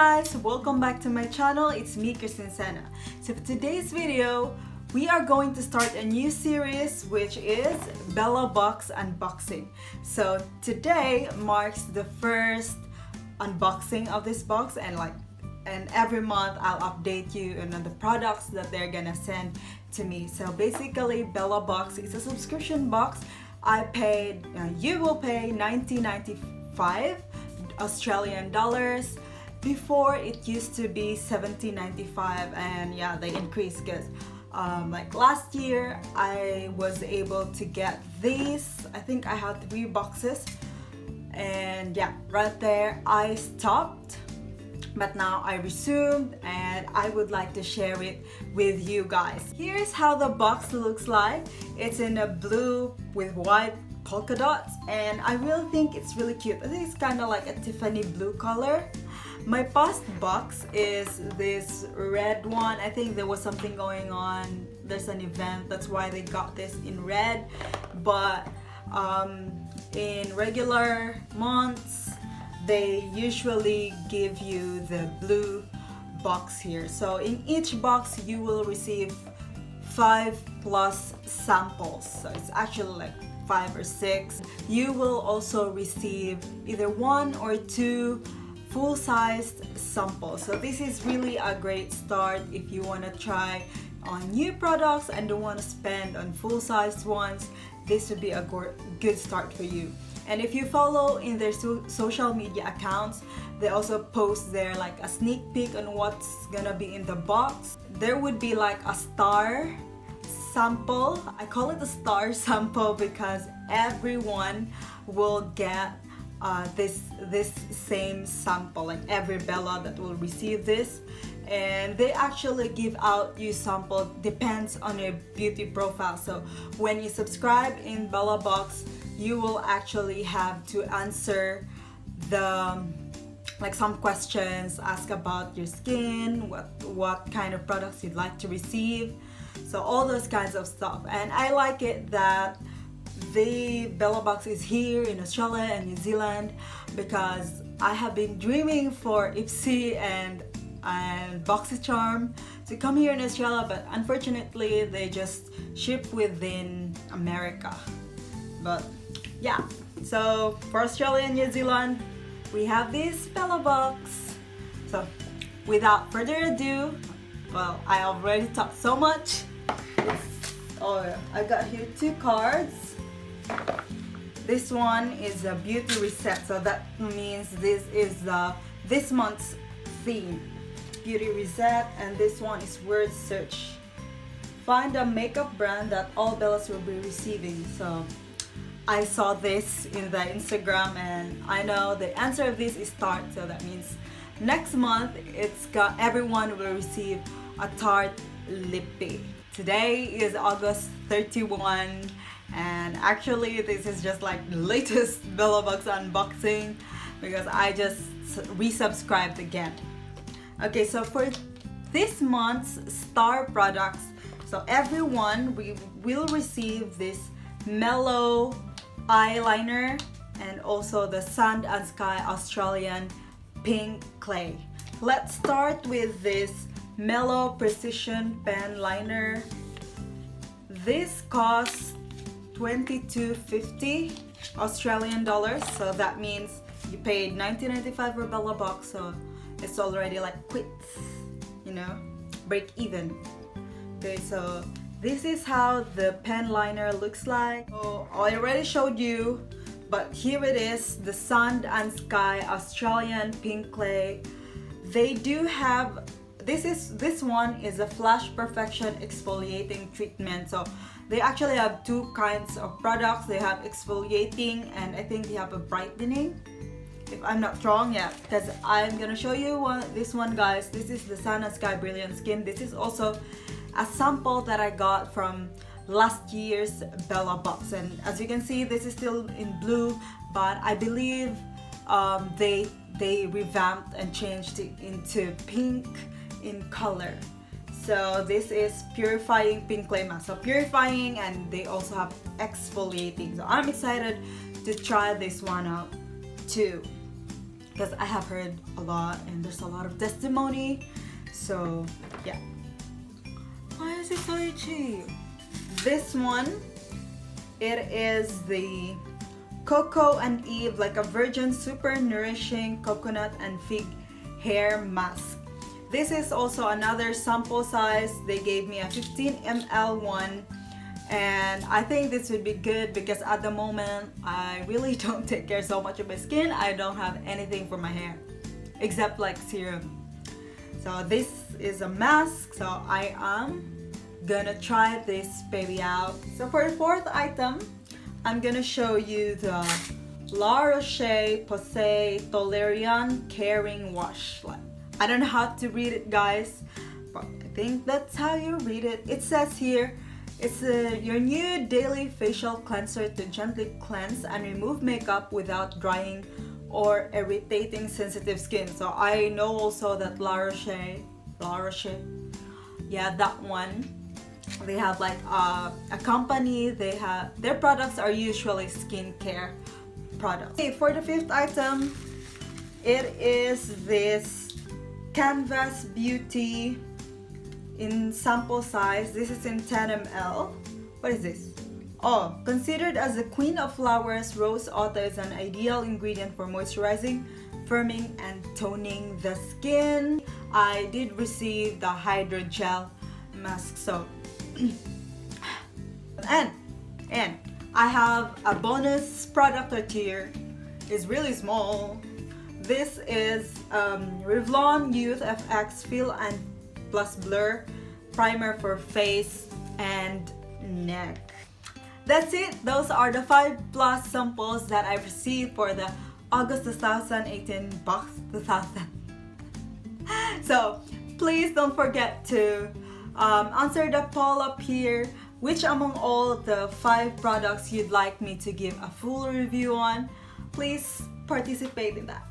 guys, welcome back to my channel. It's me, Kristincena. So for today's video, we are going to start a new series which is Bellabox unboxing. So today marks the first unboxing of this box, and every month I'll update you on the products that they're gonna send to me. So basically, Bellabox is a subscription box. You will pay $19.95 Australian dollars. Before it used to be $17.95, and yeah, they increased because like last year I was able to get these. I think I had 3 boxes, and yeah, right there I stopped, but now I resumed and I would like to share it with you guys. Here's how the box looks like. It's in a blue with white polka dots, and I really think it's really cute. I think it's kind of like a Tiffany blue color. My past box is this red one. I think there was something going on. There's an event, that's why they got this in red. But in regular months, they usually give you the blue box here. So in each box, you will receive 5+ samples. So it's actually like 5 or 6. You will also receive either 1 or 2 full-sized samples. So this is really a great start if you want to try on new products and don't want to spend on full-sized ones. This would be a good start for you. And if you follow in their social media accounts, they also post there like a sneak peek on what's gonna be in the box. There would be like a star sample. I call it a star sample because everyone will get this same sample, like every Bella that will receive this. And they actually give out you sample depends on your beauty profile. So when you subscribe in Bellabox, you will actually have to answer some questions, ask about your skin, what kind of products you'd like to receive, so all those kinds of stuff. And I like it that the Bellabox is here in Australia and New Zealand, because I have been dreaming for Ipsy and BoxyCharm to come here in Australia, but unfortunately they just ship within America. But yeah, so for Australia and New Zealand, we have this Bellabox. So without further ado, well, I already talked so much. I got here 2 cards. This one is a beauty reset, so that means this is this month's theme, beauty reset. And this one is word search. Find a makeup brand that all Bellas will be receiving. So I saw this in the Instagram, and I know the answer of this is Tarte, so that means next month everyone will receive a Tarte lippy. Today is August 31, and actually this is just like the latest Bellabox unboxing because I just resubscribed again. Okay, so for this month's star products, so everyone will receive this mellow eyeliner and also the Sand and Sky Australian pink clay. Let's start with this mellow precision pen liner. This costs $22.50 Australian dollars, so that means you paid $19.95 for Bellabox, so it's already like break even. Okay, so this is how the pen liner looks like. So I already showed you, but here it is, the Sand and Sky Australian pink clay. They do have this one is a Flash Perfection exfoliating treatment. So they actually have 2 kinds of products. They have exfoliating, and I think they have a brightening, if I'm not wrong. Yeah, because I'm gonna show you this one, guys. This is the Sand and Sky Brilliant Skin. This is also a sample that I got from last year's Bellabox, and as you can see, this is still in blue, but I believe they revamped and changed it into pink in color. So this is purifying pink clay mask. So purifying, and they also have exfoliating. So I'm excited to try this one out too. because I have heard a lot and there's a lot of testimony. So yeah. Why is it so itchy? This one, it is the Cocoa and Eve, like a virgin super nourishing coconut and fig hair mask. This is also another sample size. They gave me a 15 ml one, and I think this would be good because at the moment I really don't take care so much of my skin. I don't have anything for my hair except like serum. So this is a mask, so I am gonna try this baby out. So for the fourth item, I'm gonna show you the La Roche-Posay Tolerian Caring Wash. I don't know how to read it, guys, but I think that's how you read it. It says here, it's your new daily facial cleanser to gently cleanse and remove makeup without drying or irritating sensitive skin. So I know also that La Roche, yeah, that one. They have like a company. They have their products are usually skincare products. Okay, for the fifth item, it is this Canvas Beauty in sample size. This is in 10 ml. What is this? Oh, considered as the queen of flowers, rose otto is an ideal ingredient for moisturizing, firming, and toning the skin. I did receive the hydrogel mask, so and I have a bonus product right here. It's really small. This is Revlon Youth FX Fill and Plus Blur Primer for face and neck. That's it. Those are the 5+ samples that I received for the August 2018 box 2000. So please don't forget to answer the poll up here. Which among all the 5 products you'd like me to give a full review on? Please participate in that.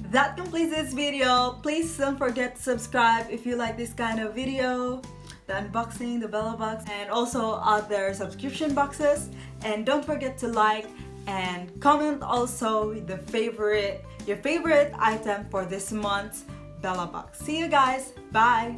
That completes this video. Please don't forget to subscribe if you like this kind of video, the unboxing, the Bellabox, and also other subscription boxes. And don't forget to like and comment also your favorite item for this month's Bellabox. See you guys. Bye.